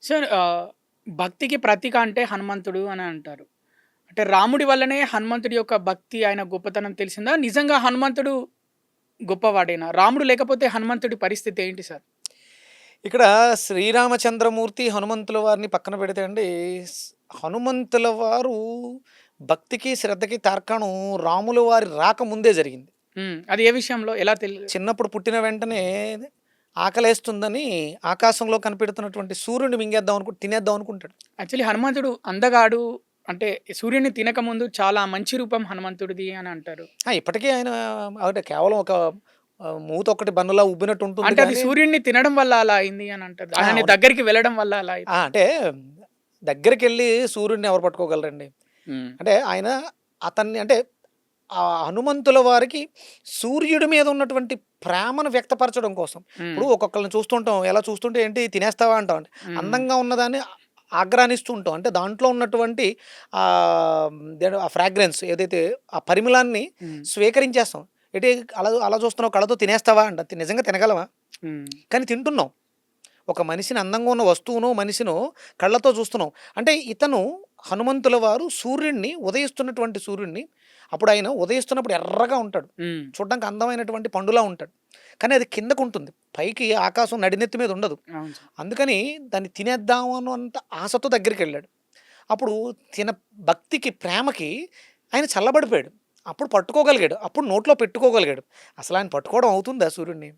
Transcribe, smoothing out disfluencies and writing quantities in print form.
Sir భక్తికి ప్రతీక అంటే హనుమంతుడు అని అంటారు. అంటే రాముడి వల్లనే హనుమంతుడి యొక్క భక్తి, ఆయన గొప్పతనం తెలిసిందా? నిజంగా హనుమంతుడు గొప్పవాడేనా? రాముడు లేకపోతే హనుమంతుడి పరిస్థితి ఏంటి సార్? ఇక్కడ శ్రీరామచంద్రమూర్తి, హనుమంతుల వారిని పక్కన పెడితే అండి, స్ హనుమంతుల వారు భక్తికి, శ్రద్ధకి తార్కాణం రాముల వారి రాకముందే జరిగింది. అది ఏ విషయంలో? ఎలా చిన్నప్పుడు పుట్టిన వెంటనే ఆకలేస్తుందని ఆకాశంలో కనిపెడుతున్నటువంటి సూర్యుడిని మింగేద్దాం తినేద్దాం అనుకుంటాడు. యాక్చువల్లీ హనుమంతుడు అందగాడు. అంటే సూర్యుడిని తినకముందు చాలా మంచి రూపం హనుమంతుడిది అని అంటారు. ఇప్పటికీ ఆయన అంటే కేవలం ఒక మూతొక్కటి బన్నులా ఉబ్బినట్టు ఉంటుంది అంటే అది గానీ సూర్యుడిని తినడం వల్ల అలా అయింది అని అంటారు. ఆయన అవును. దగ్గరికి వెళ్ళడం వల్ల అలా అయింది. అంటే దగ్గరికెళ్ళి సూర్యుడిని ఎవరు పట్టుకోగలరండి? హ్మ్. అంటే ఆయన అతన్ని అంటే ఆ హనుమంతుల వారికి సూర్యుడి మీద ఉన్నటువంటి ప్రేమను వ్యక్తపరచడం కోసం. హ్మ్. ఇప్పుడు ఒక్కొక్కళ్ళని చూస్తుంటాం. ఎలా చూస్తుంటే ఏంటి తినేస్తావా అంటాం. హ్మ్. అందంగా ఉన్నదాన్ని ఆగ్రానిస్తూ ఉంటాం. అంటే దాంట్లో ఉన్నటువంటి ఆ ఫ్రాగ్రెన్స్ ఏదైతే ఆ పరిమళాన్ని హ్మ్. స్వీకరించేస్తాం. ఏటి అలా అలా చూస్తున్నావు కళ్ళతో తినేస్తావా అంట. నిజంగా తినగలమా? హ్మ్. కానీ తింటున్నాం. ఒక మనిషిని అందంగా ఉన్న వస్తువునో, మనిషినో కళ్ళతో చూస్తున్నాం. అంటే ఇతను హనుమంతుల వారు సూర్యుడిని ఉదయిస్తున్నటువంటి సూర్యుడిని అప్పుడు ఆయన ఉదయిస్తున్నప్పుడు ఎర్రగా ఉంటాడు. హ్మ్. చూడ్డానికి అందమైనటువంటి పండులా ఉంటాడు. కానీ అది కిందకుంటుంది. పైకి ఆకాశం నడినెత్తి మీద ఉండదు. అవును సార్. అందుకని దాన్ని తినేద్దాము అన్నంత ఆశతో దగ్గరికెళ్ళాడు. అప్పుడు తిన భక్తికి, ప్రేమకి ఆయన చల్లబడిపోయాడు. అప్పుడు పట్టుకోగలిగాడు. అప్పుడు నోట్లో పెట్టుకోగలిగాడు. అసలాయన పట్టుకోవడం అవుతుందా సూర్యుడిని?